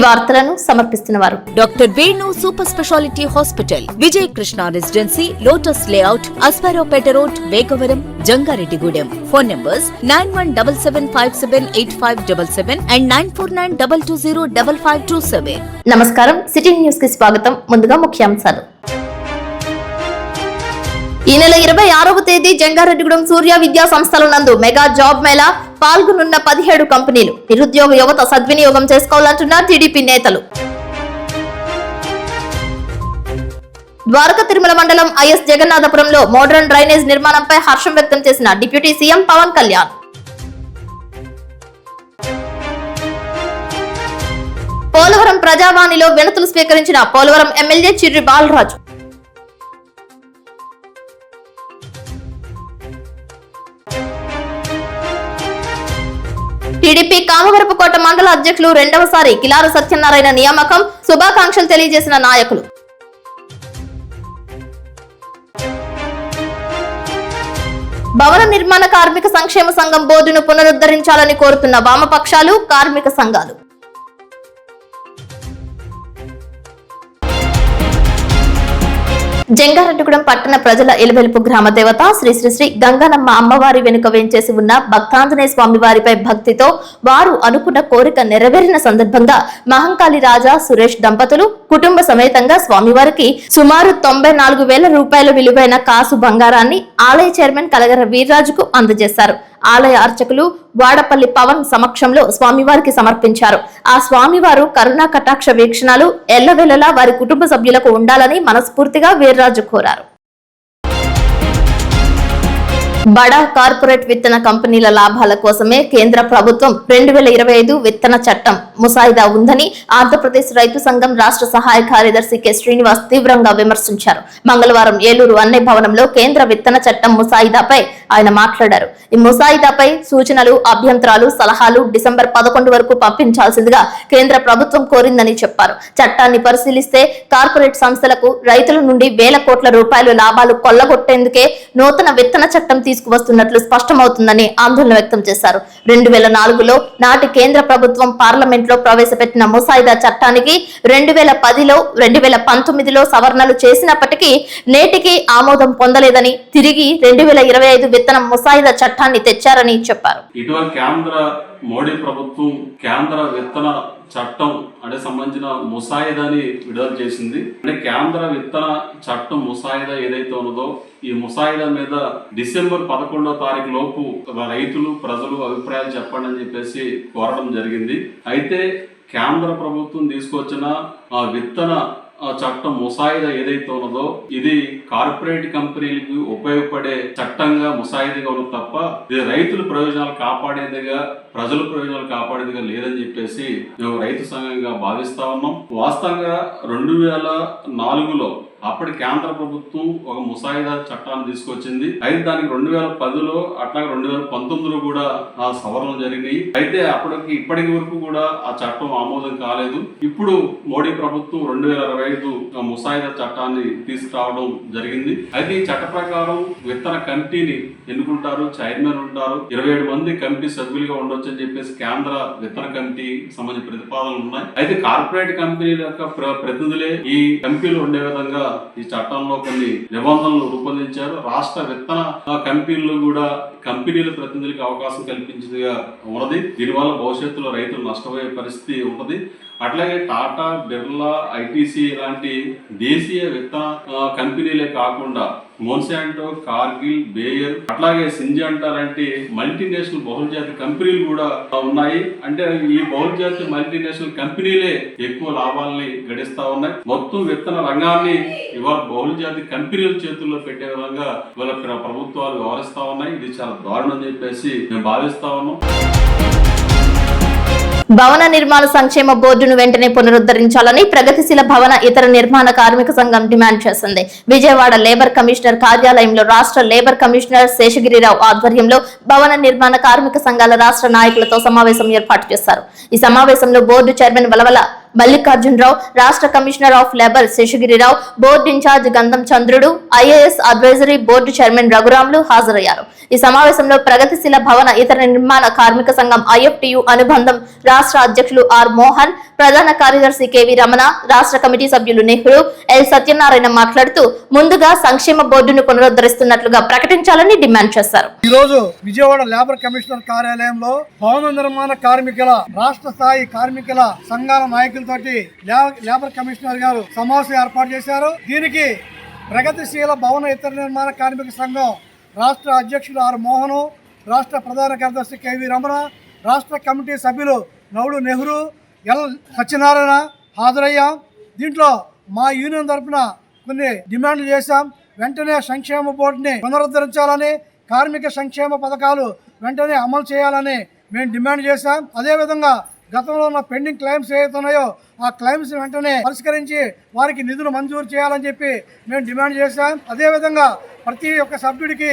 వార్తలను సమర్పిస్తున్నవారు doctor Venu super speciality hospital, Vijaya Krishna residency, lotus layout, Asparaopeta road, Vegavaram, Jangareddygudem. Phone numbers 9177578577 and 9492205527. నమస్కారం. City news కి స్వాగతం. ముందుగా ముఖ్యాంశాలు. ఈ నెల 26వ తేదీ జంగారెడ్డిగూడెం సూర్య విద్యా సంస్థల నందు మెగా జాబ్ మేళా. పాల్గొనున్న 17 కంపెనీలు. నిరుద్యోగ యువత సద్వినియోగం చేసుకోవాలంటున్న టీడీపీ నేతలు. ద్వారక తిరుమల మండలం ఐఎస్ జగన్నాథపురంలో మోడర్న్ డ్రైనేజ్ నిర్మాణంపై హర్షం వ్యక్తం చేసిన డిప్యూటీ సీఎం పవన్ కళ్యాణ్. పోలవరం ప్రజావాణిలో వినతులు స్వీకరించిన పోలవరం ఎమ్మెల్యే చిర్రి బాలరాజు. టీడీపీ కామవరపుకోట మండల అధ్యక్షులు రెండవసారి కిలారు సత్యనారాయణ నియామకం. శుభాకాంక్షలు తెలియజేసిన నాయకులు. భవన నిర్మాణ కార్మిక సంక్షేమ సంఘం బోర్డును పునరుద్ధరించాలని కోరుతున్న వామపక్షాలు, కార్మిక సంఘాలు. జంగారెడ్డిగూడెం పట్టణ ప్రజల ఎలువెలుపు గ్రామ దేవత శ్రీ శ్రీ శ్రీ గంగానమ్మ అమ్మవారి వెనుక వేంచేసి ఉన్న భక్తాంజనేయ స్వామి వారిపై భక్తితో వారు అనుకున్న కోరిక నెరవేరిన సందర్భంగా మహంకాళి రాజా సురేష్ దంపతులు కుటుంబ సమేతంగా స్వామివారికి సుమారు 94,000 రూపాయల విలువైన కాసు బంగారాన్ని ఆలయ చైర్మన్ కలగర వీర్రాజుకు అందజేశారు. ఆలయ అర్చకులు వాడపల్లి పవన్ సమక్షంలో స్వామివారికి సమర్పించారు. ఆ స్వామివారు కరుణా కటాక్ష వీక్షణాలు ఎల్లవేళలా వారి కుటుంబ సభ్యులకు ఉండాలని మనస్ఫూర్తిగా వీర్రాజు కోరారు. బడా కార్పొరేట్ విత్తన కంపెనీల లాభాల కోసమే కేంద్ర ప్రభుత్వం 2025 విత్తన చట్టం ముసాయిదా ఉందని ఆంధ్రప్రదేశ్ రైతు సంఘం రాష్ట్ర సహాయ కార్యదర్శి కె శ్రీనివాస్ తీవ్రంగా విమర్శించారు. మంగళవారం ఏలూరు అన్నయ్య భవనంలో కేంద్ర విత్తన చట్టం ముసాయిదాపై ఆయన మాట్లాడారు. ఈ ముసాయిదాపై సూచనలు, అభ్యంతరాలు, సలహాలు డిసెంబర్ 11 వరకు పంపించాల్సిందిగా కేంద్ర ప్రభుత్వం కోరిందని చెప్పారు. చట్టాన్ని పరిశీలిస్తే కార్పొరేట్ సంస్థలకు రైతుల నుండి వేల కోట్ల రూపాయలు లాభాలు కొల్లగొట్టేందుకే నూతన విత్తన చట్టం తీసుకువస్తున్నట్లు స్పష్టమవుతుందని ఆందోళన వ్యక్తం చేశారు. 2004లో నాటి కేంద్ర ప్రభుత్వం పార్లమెంట్ లో ప్రవేశపెట్టిన ముసాయిదా చట్టానికి 2010లో 2019లో సవరణలు చేసినప్పటికీ నేటికి ఆమోదం పొందలేదని, తిరిగి 2025 విత్తన ముసాయిదా చట్టాన్ని తెచ్చారని చెప్పారు. ఇటీవల మోడీ ప్రభుత్వం కేంద్ర విత్తన చట్టం అంటే సంబంధించిన ముసాయిదాని విడుదల చేసింది. అంటే కేంద్ర విత్తన చట్టం ముసాయిదా ఏదైతే ఉన్నదో ఈ ముసాయిదా మీద డిసెంబర్ 11వ తారీఖు లోపు రైతులు, ప్రజలు అభిప్రాయాలు చెప్పండి అని చెప్పేసి కోరడం జరిగింది. అయితే కేంద్ర ప్రభుత్వం తీసుకొచ్చిన విత్తన చట్టం ముసాయిదా ఏదైతే ఉన్నదో ఇది కార్పొరేట్ కంపెనీలకు ఉపయోగపడే చట్టంగా ముసాయిదాగా ఉన్నది తప్ప ఇది రైతుల ప్రయోజనాలు కాపాడేదిగా, ప్రజల ప్రయోజనాలు కాపాడేదిగా లేదని చెప్పేసి మేము రైతు సంఘంగా భావిస్తా ఉన్నాం. వాస్తవంగా 2004లో అప్పటి కేంద్ర ప్రభుత్వం ఒక ముసాయిదా చట్టాన్ని తీసుకొచ్చింది. అయితే దానికి 2010లో అట్లాగే 2019లో కూడా ఆ సవరణలు జరిగినాయి. అయితే అప్పటికి ఇప్పటికి వరకు కూడా ఆ చట్టం ఆమోదం కాలేదు. ఇప్పుడు మోడీ ప్రభుత్వం 2025 ముసాయిదా చట్టాన్ని తీసుకురావడం జరిగింది. అయితే ఈ చట్ట ప్రకారం విత్తన కమిటీని ఎన్నుకుంటారు, చైర్మన్ ఉంటారు, 27 మంది కమిటీ సభ్యులుగా ఉండొచ్చు అని చెప్పేసి కేంద్ర విత్తన కమిటీ సంబంధించిన ప్రతిపాదనలు ఉన్నాయి. అయితే కార్పొరేట్ కంపెనీల యొక్క ప్రతినిధులే ఈ కమిటీలో ఉండే విధంగా ఈ చట్టంలో కొన్ని నిబంధనలు రూపొందించారు. రాష్ట్ర విత్తన కంపెనీలు కూడా కంపెనీల ప్రతినిధులకు అవకాశం కల్పించిందిగా ఉన్నది. దీనివల్ల భవిష్యత్తులో రైతులు నష్టపోయే పరిస్థితి ఉంటుంది. అట్లాగే టాటా, బిర్లా, ఐటీసీ లాంటి దేశీయ విత్తన కంపెనీలే కాకుండా మోన్సాంటో, కార్గిల్, బేయర్, అట్లాగే సింజంటా లాంటి మల్టీనేషనల్ బహుళజాతి కంపెనీలు కూడా ఉన్నాయి. అంటే ఈ బహుళజాతి మల్టీనేషనల్ కంపెనీలే ఎక్కువ లాభాలని గడిస్తా ఉన్నాయి. మొత్తం విత్తన రంగాన్ని ఇవాళ బహుళజాతి కంపెనీల చేతుల్లో పెట్టే విధంగా ఇవాళ ప్రభుత్వాలు వ్యవహరిస్తా ఉన్నాయి. ఇది చాలా దారుణం అని చెప్పేసి మేము భావిస్తా ఉన్నాం. భవన నిర్మాణ సంక్షేమ బోర్డును వెంటనే పునరుద్ధరించాలని ప్రగతిశీల భవన ఇతర నిర్మాణ కార్మిక సంఘం డిమాండ్ చేసింది. విజయవాడ లేబర్ కమిషనర్ కార్యాలయంలో రాష్ట్ర లేబర్ కమిషనర్ శేషగిరిరావు ఆధ్వర్యంలో భవన నిర్మాణ కార్మిక సంఘాల రాష్ట్ర నాయకులతో సమావేశం ఏర్పాటు చేశారు. ఈ సమావేశంలో బోర్డు చైర్మన్ వలవల మల్లికార్జునరావు, రాష్ట్ర commissioner of labour Seshagirirao, board incharge Gandham Chandrudu, IAS advisory board chairman Raghuramulu హాజరయ్యారు. ఈ సమావేశంలో ప్రగతిశీల భవన ఇతర నిర్మాణ కార్మిక సంఘం IFTU అనుబంధం రాష్ట్ర అధ్యక్షులు ఆర్ మోహన్, ప్రధాన కార్యదర్శి KV రమణ, రాష్ట్ర కమిటీ సభ్యులు నెహ్రూ, ఎల్ సత్యనారాయణ మాట్లాడుతూ ముందుగా సంక్షేమ బోర్డును పునరుద్ధరిస్తున్నట్లుగా ప్రకటించాలని డిమాండ్ చేశారు. ఈ రోజు విజయవాడ లేబర్ కమిషనర్ కార్యాలయంలో భవన నిర్మాణ కార్మికుల రాష్ట్ర స్థాయి కార్మికుల సంఘాల నాయకులతోటి లేబర్ కమిషనర్ గారు సమావేశం ఏర్పాటు చేశారు. దీనికి ప్రగతిశీల భవన ఇతర నిర్మాణ కార్మిక సంఘం రాష్ట్ర అధ్యక్షులు ఆర్ మోహన్, రాష్ట్ర ప్రధాన కార్యదర్శి KV రమణ, రాష్ట్ర కమిటీ సభ్యులు నౌడు నెహ్రూ, ఎల్ సత్యనారాయణ హాజరయ్యాం. దీంట్లో మా యూనియన్ తరఫున కొన్ని డిమాండ్లు చేశాం. వెంటనే సంక్షేమ బోర్డుని పునరుద్ధరించాలని, కార్మిక సంక్షేమ పథకాలు వెంటనే అమలు చేయాలని మేము డిమాండ్ చేశాం. అదేవిధంగా గతంలో ఉన్న పెండింగ్ క్లెయిమ్స్ ఏవైతున్నాయో ఆ క్లెయిమ్స్ వెంటనే పరిష్కరించి వారికి నిధులు మంజూరు చేయాలని చెప్పి మేము డిమాండ్ చేశాం. అదేవిధంగా ప్రతి ఒక్క సభ్యుడికి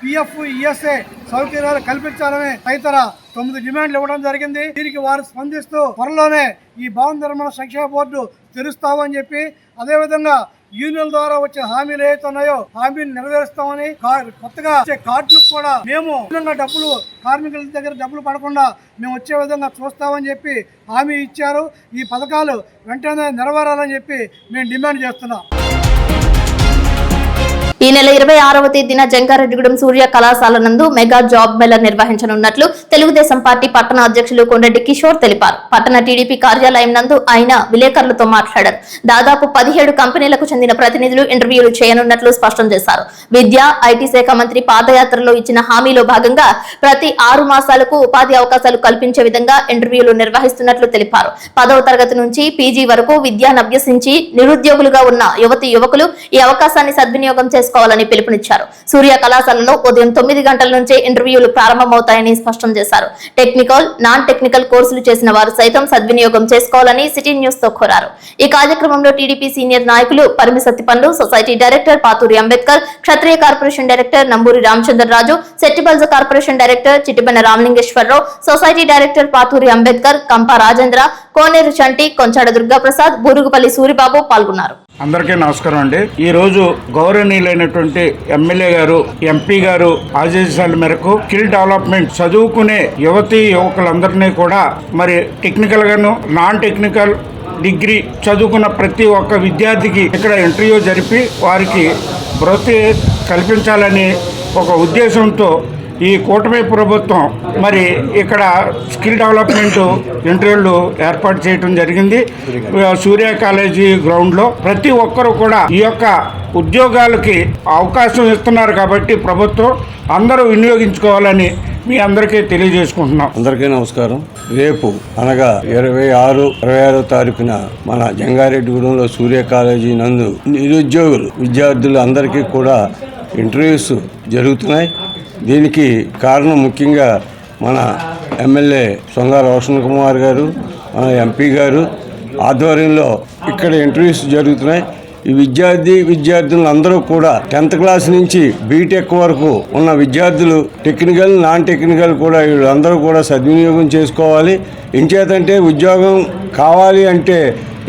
PF, ESA సౌకర్యాలు కల్పించాలని తదితర 9 డిమాండ్లు ఇవ్వడం జరిగింది. దీనికి వారు స్పందిస్తూ త్వరలోనే ఈ భవన నిర్మాణ సంక్షేమ బోర్డు తెరుస్తామని చెప్పి, అదేవిధంగా యూనియన్ ద్వారా వచ్చే హామీలు ఏవైతే ఉన్నాయో హామీలు నెరవేరుస్తామని, కొత్తగా వచ్చే కార్డులకు కూడా మేము డబ్బులు కార్మికుల దగ్గర డబ్బులు పడకుండా మేము వచ్చే విధంగా చూస్తామని చెప్పి హామీ ఇచ్చారు. ఈ పథకాలు వెంటనే నెరవేరాలని చెప్పి మేము డిమాండ్ చేస్తున్నాం. ఈ నెల 26వ తేదీన జంగారెడ్డిగూడెం సూర్య కళాశాల నందు మెగా జాబ్ మేళా నిర్వహించనున్నట్లు తెలుగుదేశం పార్టీ పట్టణ అధ్యక్షులు కొండెడ్డి కిషోర్ తెలిపారు. పట్టణ టీడీపీ కార్యాలయం నందు ఆయన విలేకరులతో మాట్లాడారు. దాదాపు 17 కంపెనీలకు చెందిన ప్రతినిధులు ఇంటర్వ్యూలు చేయనున్నట్లు స్పష్టం చేశారు. విద్యా, IT శాఖ మంత్రి పాదయాత్రలో ఇచ్చిన హామీలో భాగంగా ప్రతి 6 మాసాలకు ఉపాధి అవకాశాలు కల్పించే విధంగా ఇంటర్వ్యూలు నిర్వహిస్తున్నట్లు తెలిపారు. 10వ తరగతి నుంచి PG వరకు విద్యానభ్యసించి నిరుద్యోగులుగా ఉన్న యువతీ యువకులు ఈ అవకాశాన్ని సద్వినియోగం చేసుకోవాలని పిలుపునిచ్చారు. సూర్య కళాశాలలో ఉదయం 9 గంటల నుంచే ఇంటర్వ్యూలు ప్రారంభమవుతాయని స్పష్టం చేశారు. టెక్నికల్, నాన్ టెక్నికల్ కోర్సులు చేసిన వారు సైతం సద్వినియోగం చేసుకోవాలని సిటీ న్యూస్ తో కోరారు. ఈ కార్యక్రమంలో టీడీపీ సీనియర్ నాయకులు Parimi Sattipandu, society director Pathuri Ambedkar, Kshatriya corporation director Namburi Ramachandraraju, Settibalija corporation director Chittibenna Ramalingeswararao, society director Pathuri Ambedkar, Kampa Rajendra, కోనేరు చంటి, కొంచాడ దుర్గాప్రసాద్, బూరుగుపల్లి సూరిబాబు పాల్గొన్నారు. అందరికీ నమస్కారం అండి. ఈ రోజు గౌరవనీయులైనటువంటి ఎమ్మెల్యే గారు, MP గారు ఆదేశాల మేరకు స్కిల్ డెవలప్మెంట్ చదువుకునే యువతీ యువకులందరినీ కూడా మరి టెక్నికల్ గాను, నాన్ టెక్నికల్, డిగ్రీ చదువుకున్న ప్రతి ఒక్క విద్యార్థికి ఇక్కడ ఇంటర్వ్యూ జరిపి వారికి భృతి కల్పించాలని ఒక ఉద్దేశంతో ఈ కూటమి ప్రభుత్వం మరి ఇక్కడ స్కిల్ డెవలప్మెంట్ ఇంటర్వ్యూలు ఏర్పాటు చేయడం జరిగింది. సూర్య కాలేజీ గ్రౌండ్లో ప్రతి ఒక్కరూ కూడా ఈ యొక్క ఉద్యోగాలకి అవకాశం ఇస్తున్నారు కాబట్టి ప్రభుత్వం అందరూ వినియోగించుకోవాలని మీ అందరికీ తెలియజేసుకుంటున్నాం. అందరికీ నమస్కారం. రేపు అనగా 26వ తారీఖున మన జంగారెడ్డిగూడెంలో సూర్య కాలేజీ నందు నిరుద్యోగులు విద్యార్థులు అందరికీ కూడా ఇంటర్వ్యూస్ జరుగుతున్నాయి. దీనికి కారణం ముఖ్యంగా మన ఎమ్మెల్యే సొంగ రోషన్ కుమార్ గారు, మన MP గారు ఆధ్వర్యంలో ఇక్కడ ఇంటర్వ్యూస్ జరుగుతున్నాయి. ఈ విద్యార్థులు అందరూ కూడా 10th క్లాస్ నుంచి బీటెక్ వరకు ఉన్న విద్యార్థులు టెక్నికల్, నాన్ టెక్నికల్ కూడా వీళ్ళందరూ కూడా సద్వినియోగం చేసుకోవాలి. ఇంచేతంటే ఉద్యోగం కావాలి అంటే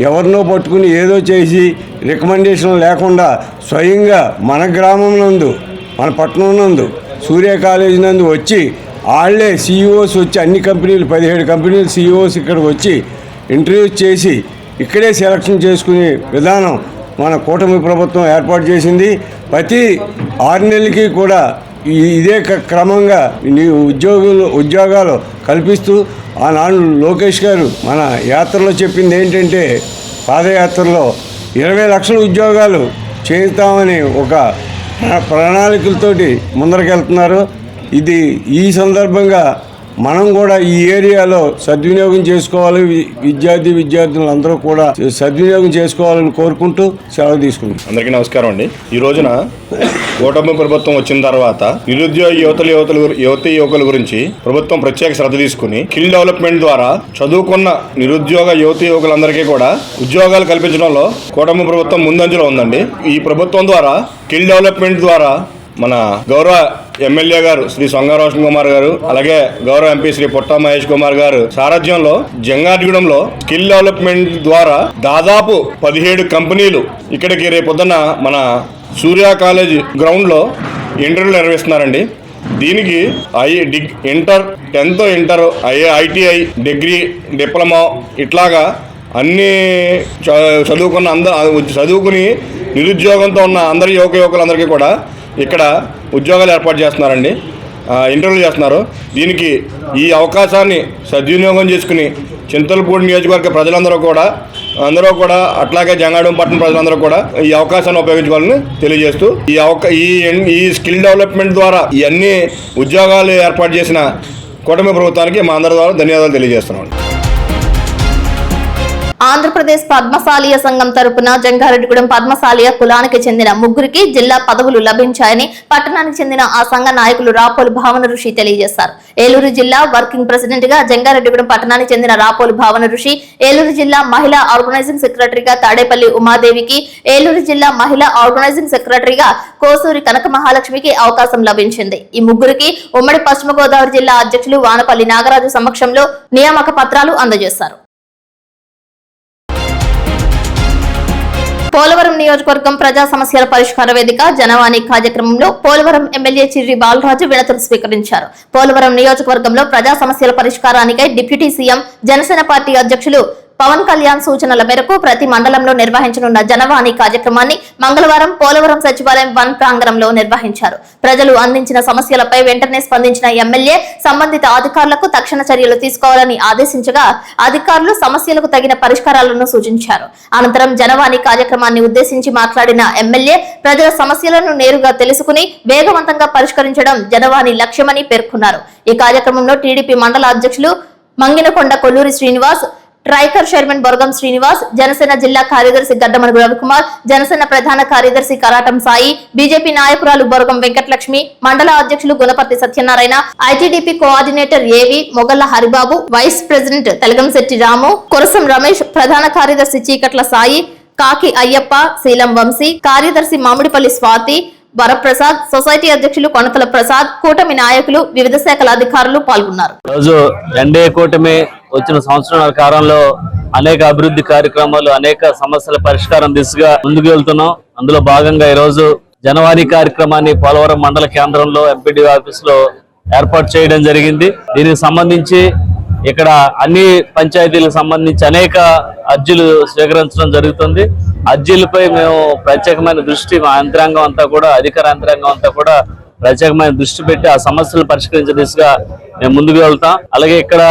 ఎవరినో పట్టుకుని ఏదో చేసి రికమెండేషన్ లేకుండా స్వయంగా మన గ్రామం నందు, మన పట్టణం నందు సూర్య కాలేజీ నందు వచ్చి వాళ్ళే CEOs వచ్చి అన్ని కంపెనీలు 17 కంపెనీలు CEOs ఇక్కడికి వచ్చి ఇంటర్వ్యూస్ చేసి ఇక్కడే సెలక్షన్ చేసుకునే విధానం మన కూటమి ప్రభుత్వం ఏర్పాటు చేసింది. ప్రతి 6 నెలలకి కూడా ఇదే క్రమంగా ఉద్యోగాలు కల్పిస్తూ ఆనాడు లోకేష్ గారు మన యాత్రలో చెప్పింది ఏంటంటే, పాదయాత్రలో 20 లక్షల ఉద్యోగాలు చేస్తామని ఒక ప్రణాళికలతోటి ముందరకెళ్తున్నారు. ఈ సందర్భంగా మనం కూడా ఈ ఏరియాలో సద్వినియోగం చేసుకోవాలి. విద్యార్థులు అందరూ కూడా సద్వినియోగం చేసుకోవాలని కోరుకుంటూ సెలవు తీసుకుంటాం. అందరికీ నమస్కారం అండి. ఈ రోజున కూటమి ప్రభుత్వం వచ్చిన తర్వాత నిరుద్యోగ యువతీ యువకుల గురించి ప్రభుత్వం ప్రత్యేక శ్రద్ధ తీసుకుని స్కిల్ డెవలప్మెంట్ ద్వారా చదువుకున్న నిరుద్యోగ యువతీ యువకులందరికీ కూడా ఉద్యోగాలు కల్పించడంలో కూటమి ప్రభుత్వం ముందంజలో ఉందండి. ఈ ప్రభుత్వం ద్వారా స్కిల్ డెవలప్మెంట్ ద్వారా మన గౌరవ ఎమ్మెల్యే గారు శ్రీ సొంగ రోషన్ కుమార్ గారు, అలాగే గౌరవ ఎంపీ శ్రీ పుట్ట మహేష్ కుమార్ గారు సారథ్యంలో జంగారెడ్డిగూడెంలో స్కిల్ డెవలప్మెంట్ ద్వారా దాదాపు 17 కంపెనీలు ఇక్కడికి రేపొద్దున మన సూర్య కాలేజ్ గ్రౌండ్లో ఇంటర్వ్యూలు నిర్వహిస్తున్నారండి. దీనికి inter 10th inter ITI degree diploma ఇట్లాగా అన్ని చదువుకుని నిరుద్యోగంతో ఉన్న అందరి యువకులందరికీ కూడా ఇక్కడ ఉద్యోగాలు ఏర్పాటు చేస్తున్నారండి, ఇంటర్వ్యూలు చేస్తున్నారు. దీనికి ఈ అవకాశాన్ని సద్వినియోగం చేసుకుని చింతలపూడి నియోజకవర్గ ప్రజలందరూ కూడా అట్లాగే జంగారెడ్డిగూడెం పట్టణ ప్రజలందరూ కూడా ఈ అవకాశాన్ని ఉపయోగించుకోవాలని తెలియజేస్తూ ఈ స్కిల్ డెవలప్మెంట్ ద్వారా ఇవన్నీ ఉద్యోగాలు ఏర్పాటు చేసిన కూటమి ప్రభుత్వానికి మా అందరి ద్వారా ధన్యవాదాలు తెలియజేస్తున్నాను. ఆంధ్రప్రదేశ్ పద్మశాలీయ సంఘం తరపున జంగారెడ్డిగూడెం పద్మశాలీయ కులానికి చెందిన 3 జిల్లా పదవులు లభించాయని పట్టణానికి చెందిన ఆ సంఘ నాయకులు రాపోలు భావన ఋషి తెలియజేశారు. ఏలూరు జిల్లా వర్కింగ్ ప్రెసిడెంట్ గా జంగారెడ్డిగూడెం పట్టణానికి చెందిన రాపోలు భావన ఋషి, ఏలూరు జిల్లా మహిళా ఆర్గనైజింగ్ సెక్రటరీగా తాడేపల్లి ఉమాదేవికి, ఏలూరు జిల్లా మహిళా ఆర్గనైజింగ్ సెక్రటరీగా కోసూరి కనక మహాలక్ష్మికి అవకాశం లభించింది. ఈ 3కి ఉమ్మడి పశ్చిమ గోదావరి జిల్లా అధ్యక్షులు వానపల్లి నాగరాజు సమక్షంలో నియామక పత్రాలు అందజేశారు. పోలవరం నియోజకవర్గం ప్రజా సమస్యల పరిష్కార వేదిక జనవాణి కార్యక్రమంలో పోలవరం ఎమ్మెల్యే చిర్రి బాలరాజు వినతులు స్వీకరించారు. పోలవరం నియోజకవర్గంలో ప్రజా సమస్యల పరిష్కారానికై డిప్యూటీ సీఎం జనసేన పార్టీ అధ్యక్షులు పవన్ కళ్యాణ్ సూచనల మేరకు ప్రతి మండలంలో నిర్వహించనున్న జనవాణి కార్యక్రమాన్ని మంగళవారం పోలవరం సచివాలయం 1 ప్రాంగణంలో నిర్వహించారు. ప్రజలు అందించిన సమస్యలపై వెంటనే స్పందించిన ఎమ్మెల్యే సంబంధిత అధికారులకు తక్షణ చర్యలు తీసుకోవాలని ఆదేశించగా అధికారులు సమస్యలకు తగిన పరిష్కారాలను సూచించారు. అనంతరం జనవాణి కార్యక్రమాన్ని ఉద్దేశించి మాట్లాడిన ఎమ్మెల్యే ప్రజల సమస్యలను నేరుగా తెలుసుకుని వేగవంతంగా పరిష్కరించడం జనవాణి లక్ష్యమని పేర్కొన్నారు. ఈ కార్యక్రమంలో టీడీపీ మండల అధ్యక్షులు మంగినకొండ కొల్లూరి శ్రీనివాస్, ట్రైకర్ చైర్మన్ బొరగం శ్రీనివాస్, జనసేన జిల్లా కార్యదర్శి గడ్డమనుగు రవికుమార్, జనసేన ప్రధాన కార్యదర్శి కరాటం సాయి, బీజేపీ నాయకురాలు బొరగం వెంకటలక్ష్మి, మండల అధ్యక్షులు గుణపర్తి సత్యనారాయణ, ఐటీడీపీ కోఆర్డినేటర్ ఏవి మొగల్ల హరిబాబు, వైస్ ప్రెసిడెంట్ తెలగంశెట్టి రాము, కొరసం రమేష్, ప్రధాన కార్యదర్శి చీకట్ల సాయి, కాకి అయ్యప్ప, శీలం వంశీ, కార్యదర్శి మామిడిపల్లి స్వాతి, వరప్రసాద్, సొసైటీ అధ్యక్షులు కొనతల ప్రసాద్, కూటమి నాయకులు, వివిధ శాఖల అధికారులు పాల్గొన్నారు. రోజు ఎన్డీఏ కూటమి వచ్చిన సంవత్సరాల కాలంలో అనేక అభివృద్ధి కార్యక్రమాలు, అనేక సమస్యల పరిష్కారం దిశగా ముందుకు వెళ్తున్నాం. అందులో భాగంగా ఈ రోజు జనవాణి కార్యక్రమాన్ని పోలవరం మండల కేంద్రంలో ఎంపీడీ ఆఫీస్ లో ఏర్పాటు చేయడం జరిగింది. దీనికి సంబంధించి ఇక్కడ అన్ని పంచాయతీలకు సంబంధించి అనేక అర్జీలు స్వీకరించడం జరుగుతుంది. అర్జీలపై మేము ప్రత్యేకమైన దృష్టి, మా యంత్రాంగం అంతా కూడా, అధికార యంత్రాంగం అంతా కూడా ప్రత్యేకమైన దృష్టి పెట్టి ఆ సమస్యలు పరిష్కరించే దిశగా మేము ముందుకు వెళ్తాం. అలాగే ఇక్కడ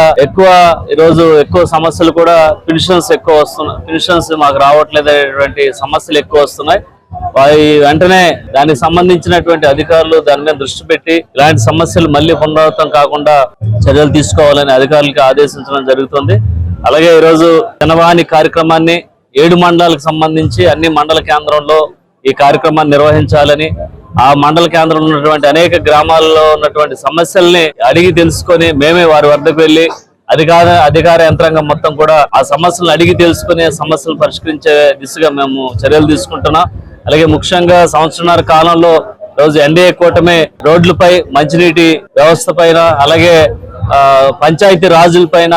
ఈరోజు ఎక్కువ సమస్యలు కూడా పెన్షన్స్ ఎక్కువ వస్తున్నాయి, పెన్షన్స్ మాకు రావట్లేదు అనేటువంటి సమస్యలు ఎక్కువ వస్తున్నాయి. వెంటనే దానికి సంబంధించినటువంటి అధికారులు దాని మీద దృష్టి పెట్టి ఇలాంటి సమస్యలు మళ్ళీ పునరావృతం కాకుండా చర్యలు తీసుకోవాలని అధికారులకు ఆదేశించడం జరుగుతుంది. అలాగే ఈరోజు జనవాణి కార్యక్రమాన్ని 7 మండలాలకు సంబంధించి అన్ని మండల కేంద్రంలో ఈ కార్యక్రమాన్ని నిర్వహించాలని, ఆ మండల కేంద్రంలో ఉన్నటువంటి అనేక గ్రామాల్లో ఉన్నటువంటి సమస్యల్ని అడిగి తెలుసుకొని మేమే వారి వద్దకు వెళ్లి అధికార యంత్రాంగం మొత్తం కూడా ఆ సమస్యలను అడిగి తెలుసుకుని సమస్యలు పరిష్కరించే దిశగా మేము చర్యలు తీసుకుంటున్నాం. అలాగే ముఖ్యంగా సంవత్సరాల కాలంలో రోజు ఎన్డీఏ కూటమి రోడ్లపై, మంచినీటి వ్యవస్థ పైన, అలాగే పంచాయతీ రాజులపైన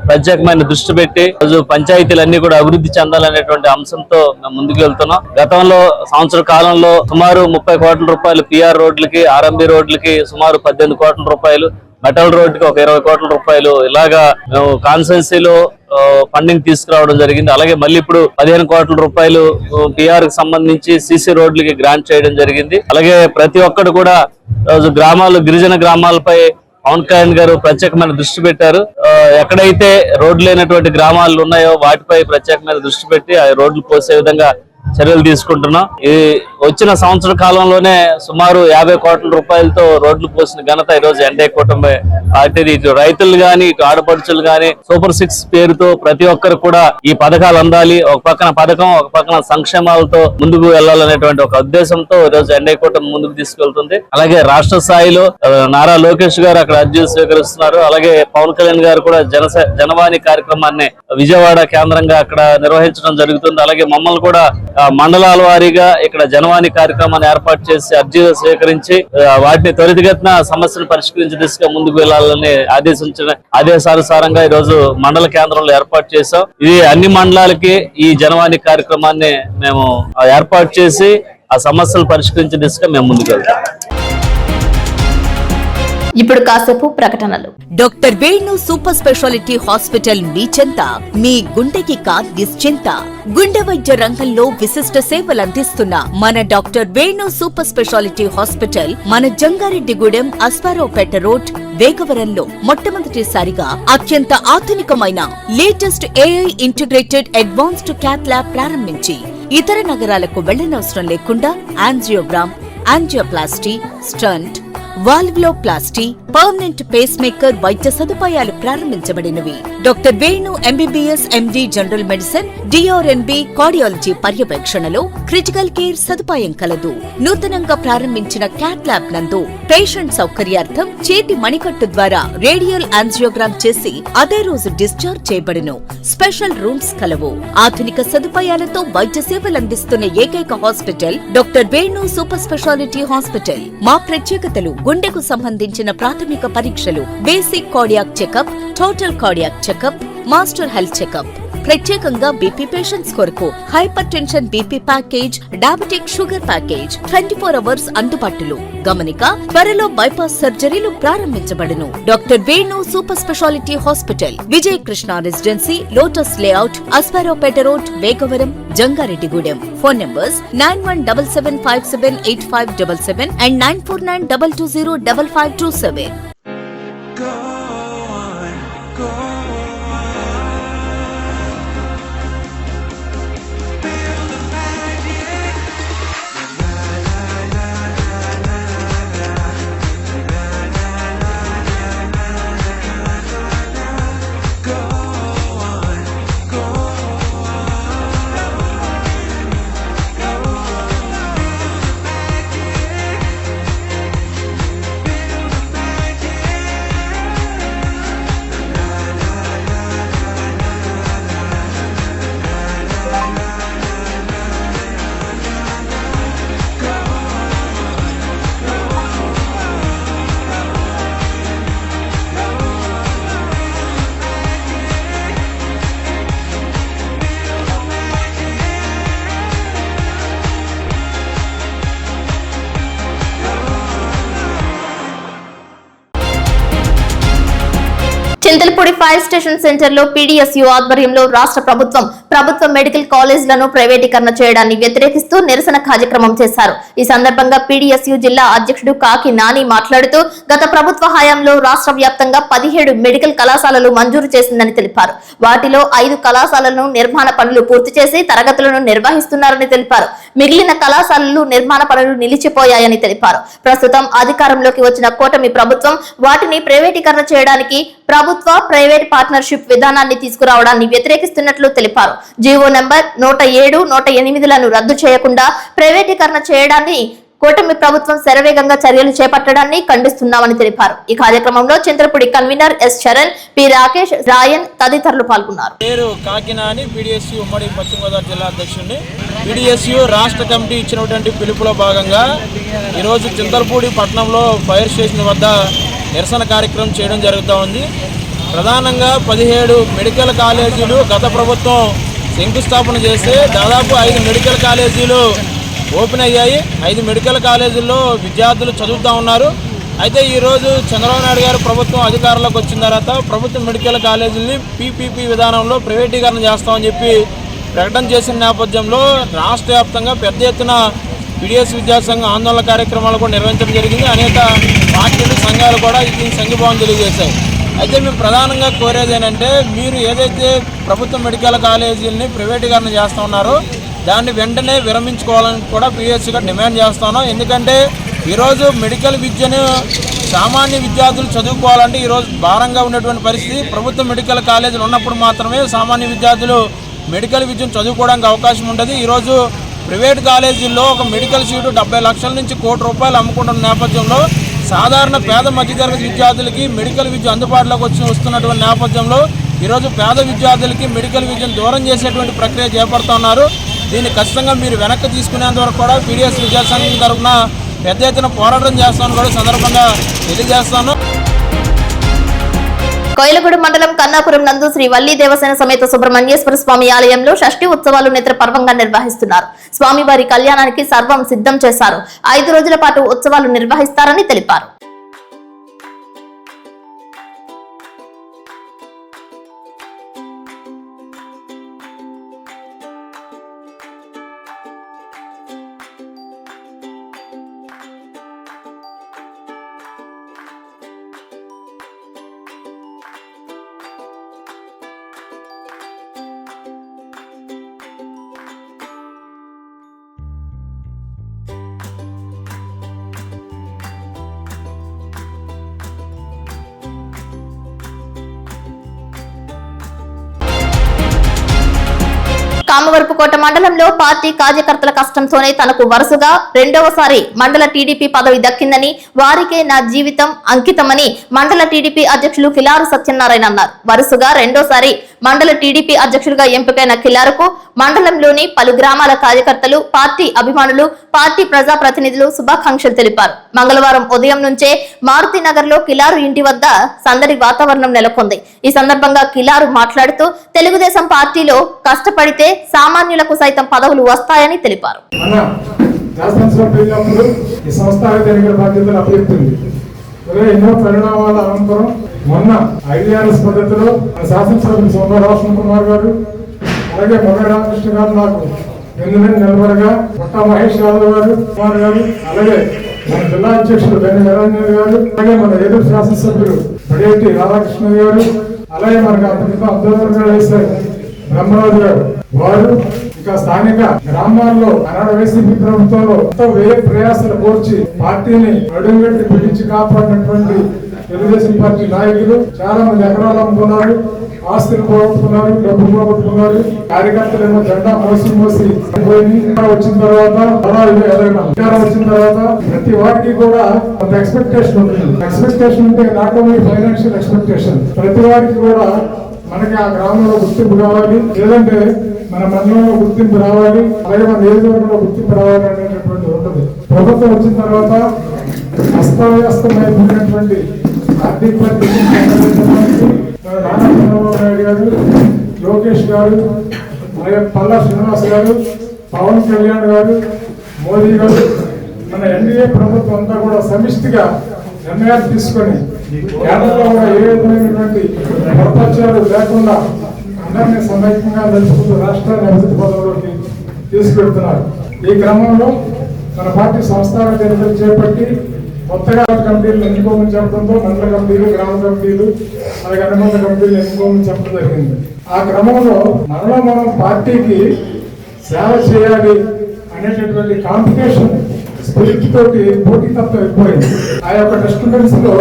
ప్రత్యేకమైన దృష్టి పెట్టి రోజు పంచాయతీలన్నీ కూడా అభివృద్ధి చెందాలనేటువంటి అంశంతో మేము ముందుకు వెళ్తున్నాం. గతంలో సంవత్సర కాలంలో సుమారు 30 కోట్ల రూపాయలు పిఆర్ రోడ్లకి, ఆర్ఎంబి రోడ్లకి సుమారు 18 కోట్ల రూపాయలు, మెటల్ రోడ్డుకి ఒక 20 కోట్ల రూపాయలు ఇలాగా మేము కాన్స్టిట్యున్సీలో ఫండింగ్ తీసుకురావడం జరిగింది. అలాగే మళ్ళీ ఇప్పుడు 15 కోట్ల రూపాయలు పిఆర్ కి సంబంధించి సిసి రోడ్లకి గ్రాంట్ చేయడం జరిగింది. అలాగే ప్రతి ఒక్కరు కూడా రోజు గిరిజన గ్రామాలపై పవన్ కళ్యాణ్ గారు ప్రత్యేకమైన దృష్టి పెట్టారు. ఎక్కడైతే రోడ్లు లేనటువంటి గ్రామాలు ఉన్నాయో వాటిపై ప్రత్యేకమైన దృష్టి పెట్టి ఆ రోడ్లు పోసే విధంగా చర్యలు తీసుకుంటున్నాం. ఈ వచ్చిన సంవత్సర కాలంలోనే సుమారు 50 కోట్ల రూపాయలతో రోడ్లు పోసిన ఘనత ఈ రోజు ఎన్డీఏ కూటమి పార్టీది. ఇటు రైతులు గాని, ఇటు ఆడపడుచులు గాని సూపర్ 6 పేరుతో ప్రతి ఒక్కరు కూడా ఈ పథకాలు అందాలి, ఒక పక్కన పథకం, ఒక పక్కన సంక్షేమాలతో ముందుకు వెళ్లాలనేటువంటి ఒక ఉద్దేశంతో ఈ రోజు ఎన్డీఏ కూటమి ముందుకు తీసుకెళ్తుంది. అలాగే రాష్ట్ర స్థాయిలో నారా లోకేష్ గారు అక్కడ అర్జీలు స్వీకరిస్తున్నారు. అలాగే పవన్ కళ్యాణ్ గారు కూడా జనవాణి కార్యక్రమాన్ని విజయవాడ కేంద్రంగా అక్కడ నిర్వహించడం జరుగుతుంది. అలాగే మమ్మల్ని కూడా మండలాల వారీగా ఇక్కడ జనవాణి కార్యక్రమాన్ని ఏర్పాటు చేసి అర్జీలు స్వీకరించి వాటిని త్వరితగతిన సమస్యను పరిష్కరించే దిశగా ముందుకు వెళ్లాలని ఆదేశానుసారంగా ఈ రోజు మండల కేంద్రంలో ఏర్పాటు చేశాం. ఇది అన్ని మండలాలకి ఈ జనవాణి కార్యక్రమాన్ని మేము ఏర్పాటు చేసి ఆ సమస్యలు పరిష్కరించే దిశగా మేము ముందుకు వెళ్తాం. ఇప్పుడు కాసేపు ప్రకటనలు. Doctor Venu super speciality hospital మీ చెంత, మీ గుండెకి నిశ్చింత. గుండె వైద్య రంగంలో విశిష్ట సేవలు అందిస్తున్న మన doctor Venu super speciality hospital మన జంగారెడ్డిగూడెం అస్పారావుపేట రోడ్ వేగవరంలో మొట్టమొదటిసారిగా అత్యంత ఆధునికమైన latest AI integrated advanced cath lab ప్రారంభించి ఇతర నగరాలకు వెళ్లనవసరం లేకుండా angiogram, angioplasty, stent, valvuloplasty, permanent pacemaker వైద్య సదుపాయాలు ప్రారంభించబడినవి. Doctor Venu MBBS MD general medicine, DRNB cardiology పర్యవేక్షణలో క్రిటికల్ కేర్ సదుపాయం కలదు. నూతనంగా ప్రారంభించిన క్యాట్ ల్యాబ్ నందు పేషెంట్ సౌకర్యార్థం చేతి మణికట్టు ద్వారా రేడియల్ యాంజియోగ్రామ్ చేసి అదే రోజు డిశ్చార్జ్ చేయబడును. స్పెషల్ రూమ్స్ కలవు. ఆధునిక సదుపాయాలతో వైద్య సేవలు అందిస్తున్న ఏకైక hospital doctor Venu super speciality hospital. మా ప్రత్యేకతలు: గుండెకు సంబంధించిన ప్రాథమిక పరీక్షలు, basic cardiac checkup, total cardiac checkup, master health checkup. ప్రత్యేకంగా బీపీ పేషెంట్స్ కొరకు hypertension BP package, diabetic sugar package 24 hours అందుబాటులో. గమనిక: త్వరలో బైపాస్ సర్జరీలు ప్రారంభించబడును. Doctor Venu super speciality hospital, Vijaya Krishna residency, lotus layout, Asparaopeta road, Vegavaram, Jangareddygudem. Phone numbers 9177578577 and 9492205527. Chintalapudi fire station center లో PDSU ఆధ్వర్యంలో రాష్ట్ర ప్రభుత్వ మెడికల్ కాలేజీలను ప్రైవేటీకరణ చేయడాన్ని వ్యతిరేకిస్తూ నిరసన కార్యక్రమం చేశారు. ఈ సందర్భంగా పీడీఎస్యూ జిల్లా అధ్యక్షుడు కాకి నాని మాట్లాడుతూ గత ప్రభుత్వ హయాంలో రాష్ట్ర వ్యాప్తంగా 17 మెడికల్ కళాశాలలు మంజూరు చేసిందని తెలిపారు. వాటిలో 5 కళాశాలలను నిర్మాణ పనులు పూర్తి చేసి తరగతులను నిర్వహిస్తున్నారని తెలిపారు. మిగిలిన కళాశాలలు నిర్మాణ పనులు నిలిచిపోయాయని తెలిపారు. ప్రస్తుతం అధికారంలోకి వచ్చిన కూటమి ప్రభుత్వం వాటిని ప్రైవేటీకరణ చేయడానికి ప్రభుత్వ-ప్రైవేట్ పార్ట్నర్షిప్ విధానాన్ని తీసుకురావడాన్ని వ్యతిరేకిస్తున్నట్లు తెలిపారు. జీవో నంబర్ 107, 108లను రద్దు చేయకుండా ప్రైవేటీకరణ చేయడాన్ని కూటమి ప్రభుత్వం శరవేగంగా చర్యలు చేపట్టడాన్ని ఖండిస్తున్నామని తెలిపారు. ఈ కార్యక్రమంలో Chintalapudi convener S Charan, P Rakesh, Rayan తదితరులు పాల్గొన్నారు. పేరు కాకినాని, పీడీఎస్యూ ఉమ్మడి పశ్చిమ గోదావరి జిల్లా అధ్యక్షుడిని. పీడీఎస్యూ రాష్ట్ర కమిటీ ఇచ్చినటువంటి పిలుపులో భాగంగా ఈరోజు చింతలపూడి పట్టణంలో ఫైర్ స్టేషన్ వద్ద నిరసన కార్యక్రమం చేయడం జరుగుతూ ఉంది. ప్రధానంగా 17 మెడికల్ కాలేజీలు గత ప్రభుత్వం శంకుస్థాపన చేస్తే దాదాపు 5 మెడికల్ కాలేజీలు ఓపెన్ అయ్యాయి. 5 మెడికల్ కాలేజీల్లో విద్యార్థులు చదువుతూ ఉన్నారు. అయితే ఈరోజు చంద్రబాబు నాయుడు గారు ప్రభుత్వం అధికారంలోకి వచ్చిన తర్వాత ప్రభుత్వ మెడికల్ కాలేజీలని పీపీపీ విధానంలో ప్రైవేటీకరణ చేస్తామని చెప్పి ప్రకటన చేసిన నేపథ్యంలో రాష్ట్ర వ్యాప్తంగా పెద్ద ఎత్తున పీడీఎస్ విద్యాసంఘం ఆందోళన కార్యక్రమాలు కూడా నిర్వహించడం జరిగింది. అనేక పార్టీలు, సంఘాలు కూడా ఈ సంఘీభావం తెలియజేశాయి. అయితే మేము ప్రధానంగా కోరేది ఏంటంటే, మీరు ఏదైతే ప్రభుత్వ మెడికల్ కాలేజీలని ప్రైవేటీకరణ చేస్తూ ఉన్నారో దాన్ని వెంటనే విరమించుకోవాలని కూడా పీఎస్సీగా డిమాండ్ చేస్తున్నాం. ఎందుకంటే ఈరోజు మెడికల్ విద్యను సామాన్య విద్యార్థులు చదువుకోవాలంటే ఈరోజు భారంగా ఉన్నటువంటి పరిస్థితి. ప్రభుత్వ మెడికల్ కాలేజీలు ఉన్నప్పుడు మాత్రమే సామాన్య విద్యార్థులు మెడికల్ విద్యను చదువుకోవడానికి అవకాశం ఉంటుంది. ఈరోజు ప్రైవేట్ కాలేజీల్లో ఒక మెడికల్ సీటు 70 లక్షల నుంచి ₹1 కోటి అమ్ముకుంటున్న నేపథ్యంలో సాధారణ పేద మధ్యతరగతి విద్యార్థులకి మెడికల్ విద్య అందుబాటులోకి వస్తున్నటువంటి నేపథ్యంలో ఈరోజు పేద విద్యార్థులకి మెడికల్ విద్యను దూరం చేసేటువంటి ప్రక్రియ చేపడుతున్నారు. దీన్ని ఖచ్చితంగా మీరు వెనక్కి తీసుకునేంత వరకు కూడా పీడిఎస్ విద్యాసంఘం తరఫున పెద్ద ఎత్తున పోరాటం చేస్తామని కూడా సందర్భంగా తెలియజేస్తాను. కోయిలగూడ మండలం కన్నాపురం నందు శ్రీ వల్లి దేవసేన సమేత సుబ్రహ్మణ్యేశ్వర స్వామి ఆలయంలో షష్ఠి ఉత్సవాలు నేత్రపర్వంగా నిర్వహిస్తున్నారు. స్వామివారి కళ్యాణానికి సర్వం సిద్ధం చేశారు. 5 రోజుల పాటు ఉత్సవాలు నిర్వహిస్తారని తెలిపారు. కామవరపుకోట మండలంలో పార్టీ కార్యకర్తల కష్టంతోనే తనకు వరుసగా రెండవసారి మండల టీడీపీ పదవి దక్కిందని, వారికే నా జీవితం అంకితమని మండల టీడీపీ అధ్యక్షులు కిలారు సత్యనారాయణ అన్నారు. వరుసగా రెండోసారి మండల టీడీపీ అధ్యక్షులుగా ఎంపికైన కిలారుకు మండలంలోని పలు గ్రామాల కార్యకర్తలు, పార్టీ అభిమానులు, పార్టీ ప్రజాప్రతినిధులు శుభాకాంక్షలు తెలిపారు. మంగళవారం ఉదయం నుంచే మారుతినగర్ లో కిలారు ఇంటి వద్ద సందడి వాతావరణం నెలకొంది. ఈ సందర్భంగా కిలారు మాట్లాడుతూ తెలుగుదేశం పార్టీలో కష్టపడితే సామాన్యులకు సైతం పదవులు వస్తాయని తెలిపారు. ఎన్నో పరిణామాల అనంతరం మొన్న ఐడిఆర్ఎస్ పద్ధతిలో శాసనసభ్యులు సోమరాజన్ కుమార్ గారు, అలాగే మొగ రామకృష్ణ గారు నాకు ఎందుకంటే నిలబడగా, పుట్ట మహేష్ యాదవ్ గారు కుమార్ గారు, అలాగే మన జిల్లా అధ్యక్షుడు బెన్ని నిరంజన్ గారు, అలాగే మన ఎదురు శాసనసభ్యులు పడేటి రాధాకృష్ణ గారు, అలాగే మనకు అంతకు అబ్దుల్ గారు వేశారు బ్రహ్మరాజు గారు, వారు ఇక స్థానిక గ్రామాల్లో ఆనాడు వైసీపీ ప్రభుత్వంలో ఎంతో వ్యయ ప్రయాసాలు కోర్చి పార్టీని అడుగుపెట్టి పిలిచి కాపాడినటువంటి తెలుగుదేశం పార్టీ నాయకులు చాలా మంది ఎకరాలు అమ్ముకున్నారు, ఆస్తులు పోగొట్టుకున్నారు, డబ్బు పోగొట్టుకున్నారు. కార్యకర్తలు ఏమో జెండా మోసి వచ్చిన తర్వాత అధికారం వచ్చిన తర్వాత ప్రతి వారికి కూడా ఒక ఎక్స్పెక్టేషన్ ఉంటుంది. ఎక్స్పెక్టేషన్ అంటే నాట్ ఓన్లీ ఫైనాన్షియల్ ఎక్స్పెక్టేషన్, ప్రతి వారికి కూడా మనకి ఆ గ్రామంలో గుర్తింపు కావాలి, లేదంటే మన మండలంలో గుర్తింపు రావాలి, అలాగే మన నియోజకవర్గంలో గుర్తింపు రావాలి అనేటటువంటి ఉంటుంది. ప్రభుత్వం వచ్చిన తర్వాత అస్తవ్యస్తమైనటువంటి ఆర్థిక పరిస్థితి నారా చంద్రబాబు నాయుడు గారు, లోకేష్ గారు, అలాగే పల్లా శ్రీనివాస్ గారు, పవన్ కళ్యాణ్ గారు, మోదీ గారు, మన ఎన్డీఏ ప్రభుత్వం అంతా కూడా సమిష్టిగా నిర్ణయాలు తీసుకొని కేంద్రంలో కూడా ఏ విధమైనటువంటి ప్రపంచాలు లేకుండా అందరినీ సమైక్యంగా నడుచుకుంటూ రాష్ట్రాన్ని అభివృద్ధి పదంలోకి తీసుకెళ్తున్నారు. ఈ క్రమంలో మన పార్టీ సంస్థాగత ఎన్నికలు చేపట్టి కొత్తగా కమిటీలు ఎన్నుకోమని చెప్పడంతో మండల కమిటీలు, గ్రామ కమిటీలు, అలాగే అనుబంధ కమిటీలు ఎన్నుకోమని చెప్పడం జరిగింది. ఆ క్రమంలో మనం పార్టీకి సేవ చేయాలి అనేటటువంటి కాంపిటీషన్ స్పిరిట్ తోటి పోటీ తత్వం ఎక్కువైంది. ఆ యొక్క డిస్టర్బెన్స్ లో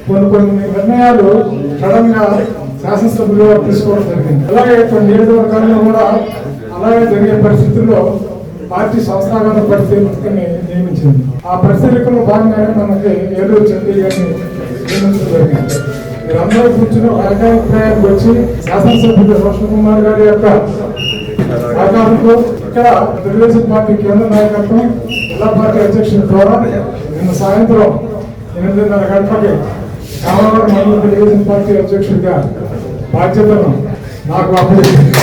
కొన్ని నిర్ణయాలు సడన్ గా శాసనసభ్యులు తీసుకోవడం జరిగింది. అలాగే కొన్ని నియోజకవర్గాల్లో కూడా అలాగే జరిగే పరిస్థితుల్లో పార్టీ సంస్థాగత పరిశీలకుని నియమించింది. ఆ పరిశీలకులు భాగంగానే మనకి ఏలూరు చండీ గారిని నియమించడం జరిగింది. మీరందరూ కూర్చుని అభిప్రాయానికి వచ్చి శాసనసభ్యులు రోషన్ కుమార్ గారి యొక్క సహకారంతో ఇక్కడ తెలుగుదేశం పార్టీ కేంద్ర నాయకత్వం, జిల్లా పార్టీ అధ్యక్షుల ద్వారా నిన్న సాయంత్రం 8:30 గంటలకి కామరాజు మండల తెలుగుదేశం పార్టీ అధ్యక్షుడిగా బాధ్యతను నాకు అప్పగించింది.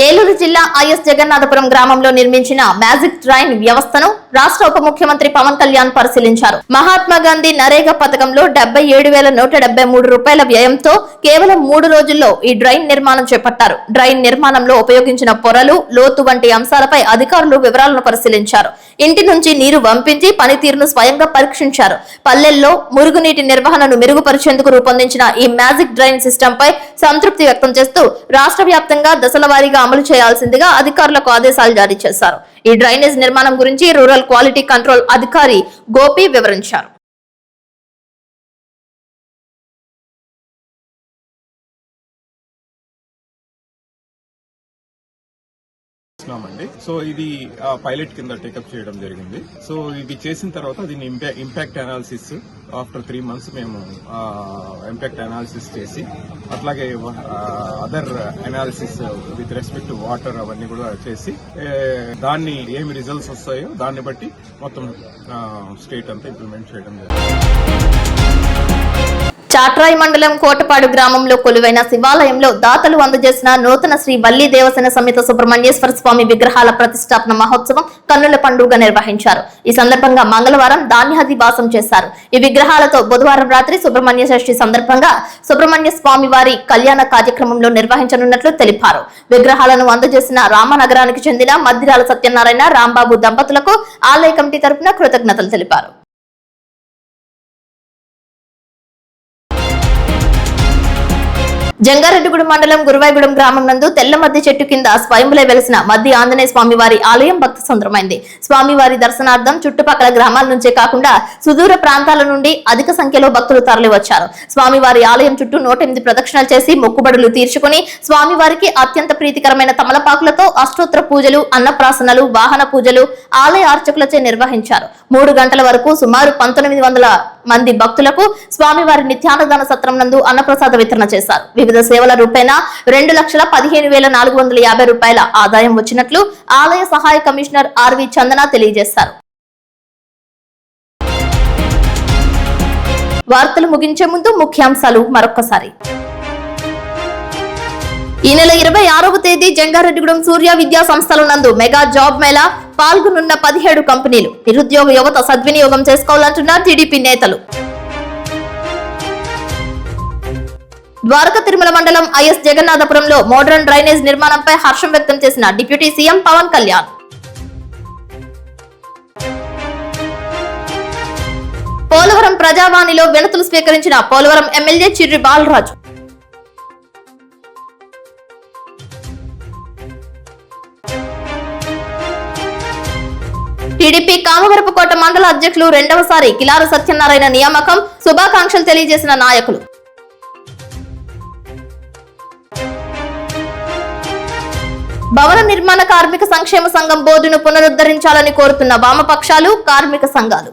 ఏలూరు జిల్లా ఐఎస్ జగన్నాథపురం గ్రామంలో నిర్మించిన మ్యాజిక్ ట్రైన్ వ్యవస్థను రాష్ట్ర ఉప ముఖ్యమంత్రి పవన్ కళ్యాణ్ పరిశీలించారు. మహాత్మా గాంధీ నరేగా పథకంలో 77,173 రూపాయల వ్యయంతో కేవలం 3 రోజుల్లో ఈ డ్రైన్ నిర్మాణం చేపట్టారు. డ్రైన్ నిర్మాణంలో ఉపయోగించిన పొరలు, లోతు వంటి అంశాలపై అధికారులు వివరాలను పరిశీలించారు. ఇంటి నుంచి నీరు వంపించి పనితీరును స్వయంగా పరీక్షించారు. పల్లెల్లో మురుగునీటి నిర్వహణను మెరుగుపరిచేందుకు రూపొందించిన ఈ మ్యాజిక్ డ్రైన్ సిస్టమ్ పై సంతృప్తి వ్యక్తం చేస్తూ రాష్ట్ర వ్యాప్తంగా దశల వారీగా అమలు చేయాల్సిందిగా అధికారులకు ఆదేశాలు జారీ చేశారు. ఈ డ్రైనేజ్ నిర్మాణం గురించి రూరల్ క్వాలిటీ కంట్రోల్ అధికారి గోపి వివరించారు. అండి. సో ఇది పైలట్ కింద టేకప్ చేయడం జరిగింది. సో ఇది చేసిన తర్వాత దీని ఇంపాక్ట్ అనాలిసిస్ ఆఫ్టర్ 3 months మేము ఇంపాక్ట్ అనాలిసిస్ చేసి అట్లాగే other analysis with respect to water అవన్నీ కూడా చేసి దాన్ని ఏమి రిజల్ట్స్ వస్తాయో దాన్ని బట్టి మొత్తం స్టేట్ అంతా ఇంప్లిమెంట్ చేయడం జరిగింది. చాట్రాయి మండలం కోటపాడు గ్రామంలో కొలువైన శివాలయంలో దాతలు అందజేసిన నూతన శ్రీ వల్లి దేవసేన సమేత సుబ్రహ్మణ్యేశ్వర స్వామి విగ్రహాల ప్రతిష్టాపన మహోత్సవం కన్నుల పండుగ నిర్వహించారు. ఈ సందర్భంగా మంగళవారం ధాన్యాధివాసం చేశారు. ఈ విగ్రహాలతో బుధవారం రాత్రి సుబ్రహ్మణ్య షష్ఠి సందర్భంగా సుబ్రహ్మణ్య స్వామి వారి కళ్యాణ కార్యక్రమంలో నిర్వహించనున్నట్లు తెలిపారు. విగ్రహాలను అందజేసిన రామనగరానికి చెందిన మద్దిరాల సత్యనారాయణ రాంబాబు దంపతులకు ఆలయ కమిటీ తరపున కృతజ్ఞతలు తెలిపారు. జంగారెడ్డిగూడెం మండలం గురువాయిగూడెం గ్రామం నందు తెల్ల మద్ది చెట్టు కింద స్వయంలో వెలిసిన మద్ది ఆంజనేయ స్వామి వారి ఆలయం భక్త సంద్రమైంది. స్వామివారి దర్శనార్థం చుట్టుపక్కల గ్రామాల నుంచే కాకుండా సుదూర ప్రాంతాల నుండి అధిక సంఖ్యలో భక్తులు తరలివచ్చారు. స్వామివారి ఆలయం చుట్టూ 108 ప్రదక్షిణలు చేసి మొక్కుబడులు తీర్చుకుని స్వామివారికి అత్యంత ప్రీతికరమైన తమలపాకులతో అష్టోత్తర పూజలు, అన్నప్రాసనలు, వాహన పూజలు ఆలయ అర్చకులచే నిర్వహించారు. 3 గంటల వరకు సుమారు 1900 మంది భక్తులకు స్వామివారి నిత్యాన్నదాన సత్రం నందు అన్నప్రసాద వితరణ చేశారు. వివిధ సేవల రూపేణా 2,15,450 రూపాయల ఆదాయం వచ్చినట్లు ఆలయ సహాయ కమిషనర్ ఆర్వి చందన తెలియజేశారు. వార్తలు ముగించే ముందు ముఖ్యాంశాలు మరొక్కసారి. ఈ నెల 26వ తేదీ జంగారెడ్డిగూడెం సూర్య విద్యా సంస్థల నందు మెగా జాబ్ మేళా పాల్గొనున్న 17 కంపెనీలు. నిరుద్యోగ యువత సద్వినియోగం చేసుకోవాలంటున్న టీడీపీ నేతలు. ద్వారకా తిరుమల మండలం ఐఎస్ జగన్నాథపురంలో మోడర్న్ డ్రైనేజ్ నిర్మాణంపై హర్షం వ్యక్తం చేసిన డిప్యూటీ సీఎం పవన్ కళ్యాణ్. పోలవరం ప్రజావాణిలో వినతులు స్వీకరించిన పోలవరం ఎమ్మెల్యే చిర్రి బాలరాజు. టీడీపీ కామవరపుకోట మండల అధ్యక్షులు 2వసారి కిలారు సత్యనారాయణ నియామకం శుభాకాంక్షలు తెలియజేసిన నాయకులు. భవన నిర్మాణ కార్మిక సంక్షేమ సంఘం బోర్డును పునరుద్ధరించాలని కోరుతున్న వామపక్షాలు, కార్మిక సంఘాలు.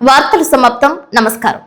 వార్తలు సమాప్తం. నమస్కారం.